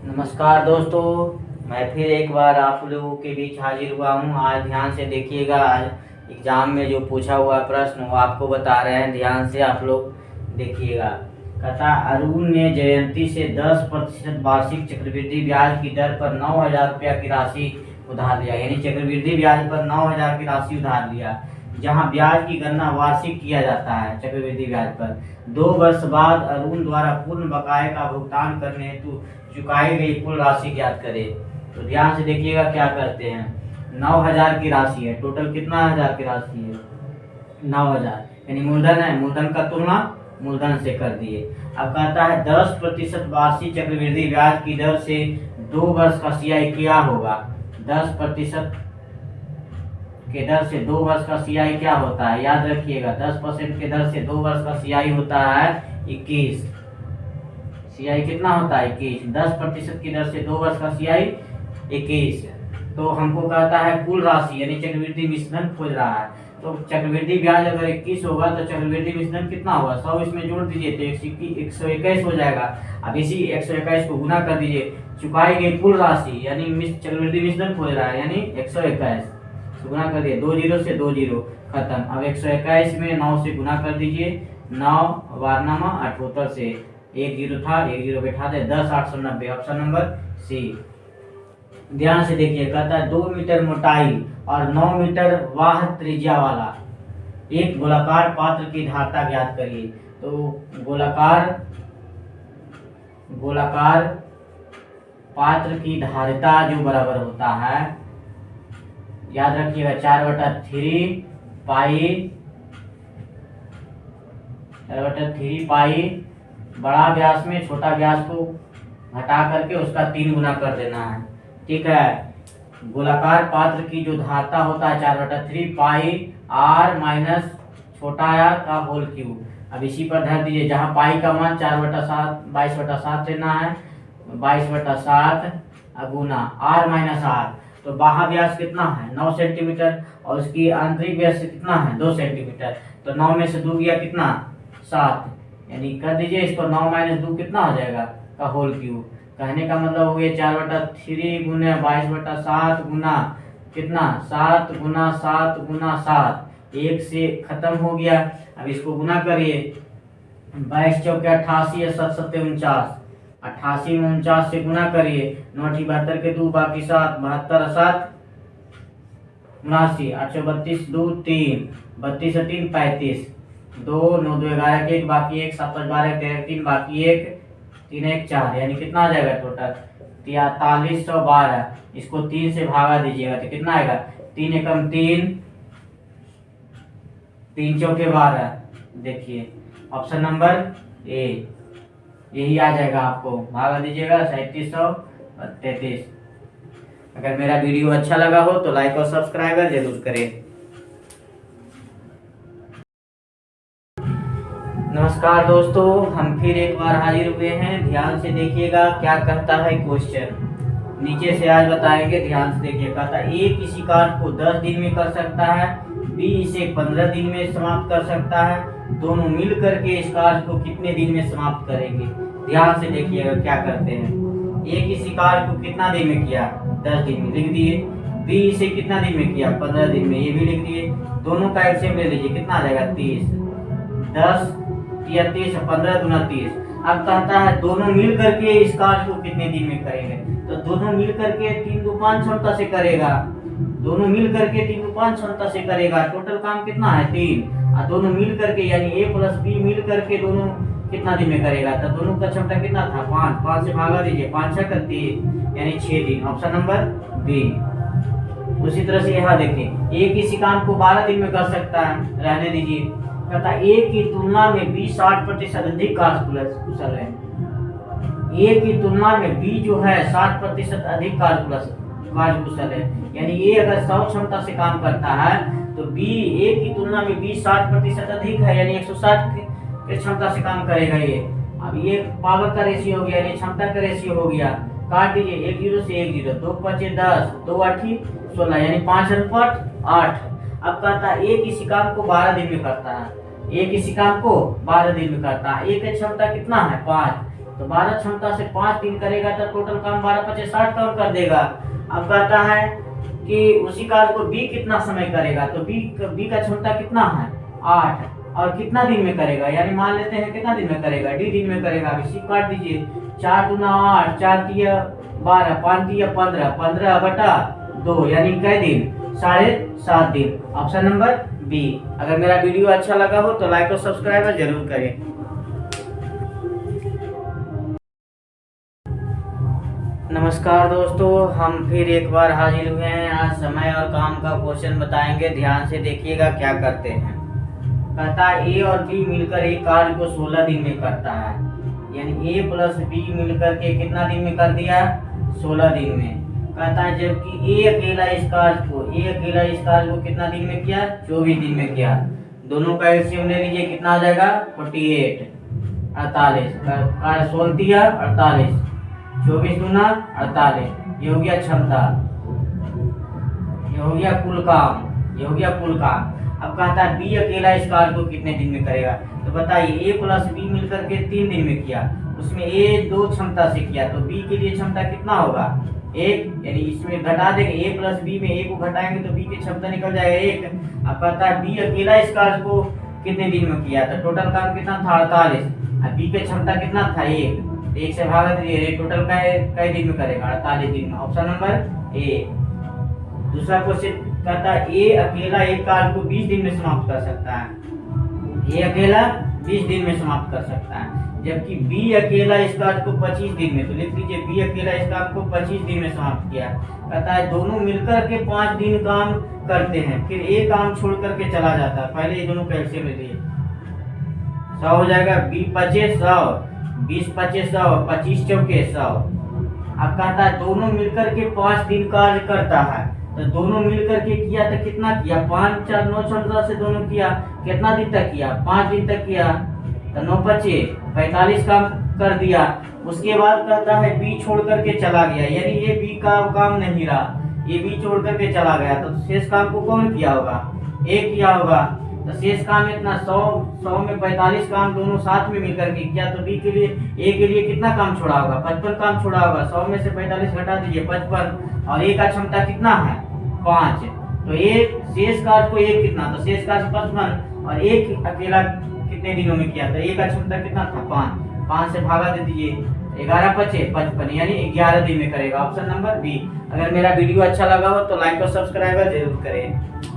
नमस्कार दोस्तों, मैं फिर एक बार आप लोगों के बीच हाजिर हुआ हूँ। आज ध्यान से देखिएगा। आज एग्जाम में जो पूछा हुआ प्रश्न वो आपको बता रहे हैं, ध्यान से आप लोग देखिएगा। कहता अरुण ने जयंती से 10% वार्षिक चक्रवृद्धि ब्याज की दर पर 9,000 रुपया की राशि उधार लिया। यानी चक्रवृद्धि ब्याज पर 9,000 की राशि उधार लिया, जहां ब्याज की गणना वार्षिक किया जाता है। चक्रवृद्धि ब्याज पर 2 वर्ष बाद अरुण द्वारा पूर्ण बकाये का भुगतान करने हेतु चुकाई गई कुल राशि ज्ञात करें। तो ध्यान से देखिएगा क्या करते हैं। 9,000 की राशि है, टोटल कितना हजार की राशि है? 9,000, यानी मूलधन है, मूलधन का तुलना मूलधन से कर दिए। अब कहता है 10% वार्षिक चक्रवृद्धि ब्याज की दर से 2 वर्ष का सीआई क्या होगा। 10% के दर से 2 वर्ष का सीआई क्या होता है, याद रखिएगा। 10% के दर से 2 वर्ष का सीआई होता है 21। सीआई कितना होता है? 21। 10% की दर से 2 वर्ष का सीआई 21। तो हमको कहता है कुल राशि, यानी चक्रवृद्धि मिश्रण खोज रहा है। तो चक्रवृद्धि ब्याज अगर 21 होगा तो चक्रवृद्धि मिश्रण कितना होगा? 100 इसमें जोड़ दीजिए तो 121 हो जाएगा। अब इसी 121 को गुना कर दीजिए। चुकाई गई कुल राशि यानी चक्रवृद्धि मिश्रण खोज रहा है, यानी 121 गुना कर दिए। 2 जीरो से 2 जीरो खत्म। अब 121 में 9 से गुना कर दीजिए। 9 वारनामा 78 से 1 जीरो था, 1 जीरो बैठा दे। 10 890, ऑप्शन नंबर सी। ध्यान से देखिए, कहता है 2 मीटर मोटाई और 9 मीटर वाह त्रिज्या वाला एक गोलाकार पात्र की धारता ज्ञात करिए। तो गोलाकार पात्र की धारिता जो बराबर होता है, याद रखिएगा 4/3 पाई बड़ा व्यास में छोटा व्यास को घटा करके उसका 3 गुना कर देना है। ठीक है। गोलाकार पात्र की जो धारता होता है 4/3 पाई r माइनस छोटा r का होल क्यूब। अब इसी पर धर दीजिए, जहां पाई का मान 4/7 22/7 लेना है। 22/7 गुना r माइनस r। तो बाह्य व्यास कितना है? 9 सेंटीमीटर और उसकी आंतरिक व्यास कितना है? 2 सेंटीमीटर। तो 9 में से 2 गया कितना? 7। यानी कर दीजिए इसको, 9 माइनस 2 कितना हो जाएगा का होल क्यूब। कहने का मतलब हो गया 4/3 गुना 22/7 गुना कितना? 7 गुना 7 गुना 7। 1 से खत्म हो गया। अब इसको गुना करिए। 22 चौके 88 और 7 सत्ते 49। 88 में 49 से गुना करिए। 9 72 के 2 बाकी 7, 72 और 7 79। 832 2 3, 32 और 3 35, 2 9 2 11 के 1 बाकी 1, 7 5 12 13 3 बाकी 1, 3 1 4। यानी कितना आ जाएगा टोटल? 4312। इसको 3 से भागा दीजिएगा तो कितना आएगा? 3 एकम 3, 3 चौके 12। देखिए ऑप्शन नंबर ए यही आ जाएगा। आपको भागा दीजिएगा 3733। अगर मेरा वीडियो अच्छा लगा हो तो लाइक और सब्सक्राइब जरूर करें। नमस्कार दोस्तों, हम फिर एक बार हाजिर हुए हैं। ध्यान से देखिएगा क्या कहता है क्वेश्चन। नीचे से आज बताएंगे, ध्यान से देखिए। कहता है ए किसी कार्य को 10 दिन में कर सकता है, बी इसे 15 दिन में समाप्त कर सकता है। दोनों मिल करके इस कार्य को कितने दिन में समाप्त करेंगे? ध्यान से देखिएगा क्या करते हैं। ए किसी कार्य को कितना दिन में किया? 10 दिन में, लिख दिए। बी इसे कितना दिन में किया? 15 दिन में, ये भी लिख दिए। दोनों का एलसीएम ले लीजिए, कितना आ जाएगा? 30। 10 या 30, 15 गुना 30। अब कहता है दोनों मिल करके इस कार्य को कितने दिन में करेंगे? तो दोनों मिल करके 3 2 5 क्षमता से करेगा। दोनों मिल करके 3 2 5 क्षमता से करेगा। टोटल काम कितना है? 3। और दोनों मिल करके यानी ए प्लस बी मिल करके दोनों कितना दिन में करेगा? तो दोनों का क्षमता कितना था? 5। 5 से भागा दीजिए, 5 6 करती यानी 6 दिन। Option number B. उसी तरह से यहाँ देखिए, ए किसी काम को 12 दिन में कर सकता है, रहने दीजिए। कहता ए की तुलना में बी 60% अधिक कार्यकुशल है। ए की तुलना में बी जो है 60% अधिक कार्यकुशल है। यानी ए अगर 100 क्षमता से काम करता है तो बी ए की तुलना में बी 60% अधिक है, यानी 160 के क्षमता से काम करेगा ये। अब ये पावर का रेशियो हो गया, यानी क्षमता का रेशियो हो गया। काट दीजिए 1 0 से 1 0, 2 5 10, 2 8 16, यानी 5/8। अब कहता है ए किसी काम को 12 दिन में करता है। ए किसी काम को 12 दिन में करता है। ए की क्षमता कितना है? 5, तो 12 क्षमता से 5 दिन करेगा तो टोटल काम 12 पचे 60 काम कर देगा। अब कहता है कि उसी कार्य को बी कितना समय करेगा, तो बी का क्षमता कितना है 8, और कितना दिन में करेगा, यानी मान लेते हैं कितना दिन में करेगा, डी दिन में करेगा। इसी काट दीजिए, 4 दूना 8, 4 तिया 12, 5 तिया 15, 15 बटा 2 यानी कै दिन, 7.5 दिन। Option number B. अगर मेरा वीडियो अच्छा लगा हो तो लाइक और सब्सक्राइब जरूर करें। नमस्कार दोस्तों, हम फिर एक बार हाजिर हुए हैं। आज समय और काम का क्वेश्चन बताएंगे, ध्यान से देखिएगा क्या करते हैं। कहता है ए और बी मिलकर एक कार्य को 16 दिन में करता है, यानी ए प्लस बी मिलकर के कितना दिन में कर दिया, 16 दिन में। कहता है जबकि ए अकेला इस कार्य को कितना दिन में किया, 24 दिन में किया। दोनों का एलसीएम ले लीजिए, कितना आ जाएगा 48, 48 का 16 48, 24 दूना 48। ये हो गया क्षमता, ये हो गया कुल काम, अब कहता है बी अकेला इस कार्य को कितने दिन में करेगा। तो बताइए ए प्लस बी मिलकर के 3 दिन में किया, उसमें ए 2 क्षमता से किया, तो बी के लिए क्षमता कितना होगा 1, यानी इसमें घटा देंगे, ए प्लस बी में ए को घटाएंगे तो बी की क्षमता निकल जाएगा 1। अब कहता है बी अकेला इस कार्य को कितने दिन में किया, तो टोटल काम कितना था 48, अब बी की क्षमता कितना था 1 से भाग दीजिए, टोटल कई दिन में करेगा 48 दिन में। Option number A. दूसरा क्वेश्चन कहता है ए अकेला एक कार्य को 20 दिन में समाप्त कर सकता है, ए अकेला 20 दिन में समाप्त कर सकता है, जबकि बी अकेला इस कार्य को 25 दिन में। तो लिख लीजिए बी अकेला इस काम को 25 दिन में समाप्त किया। कहता है दोनों मिलकर के 5 दिन काम करते हैं, फिर एक काम छोड़ करके चला जाता है। पहले ये दोनों कैलसियम ले लीजिए, 100 हो जाएगा, बी 25 100, 20 25 100, 25 चौके 100। अब कहता है दोनों मिलकर के 5 दिन कार्य करता है, तो दोनों मिलकर के किया तो कितना किया, 5 4 9 क्षमता से दोनों किया, कितना दिन तक किया 5 दिन तक किया, तो 9 25 45 काम कर दिया। उसके बाद कहता है बी छोड़ करके चला गया, यानी ये बी का काम नहीं रहा, ये बी छोड़ करके चला गया, तो शेष काम को कौन किया होगा, एक किया होगा। तो शेष काम इतना 100 में 45 काम दोनों साथ में मिलकर के किया, तो बी के लिए ए के लिए कितना काम छोड़ा होगा, 55 काम छोड़ा होगा। 100 में से 45 घटा दीजिए 55, और ए का क्षमता कितना है 5, तो एक शेष कार्य को एक कितना, तो शेष कार्य 55, और एक अकेला कितने दिनों में किया, तो ए का क्षमता कितना था 5 से भागा दे दीजिए, 11 पचे 55 यानी 11 दिन में करेगा। Option number B. अगर मेरा वीडियो अच्छा लगा हो तो लाइक और सब्सक्राइब जरूर करें।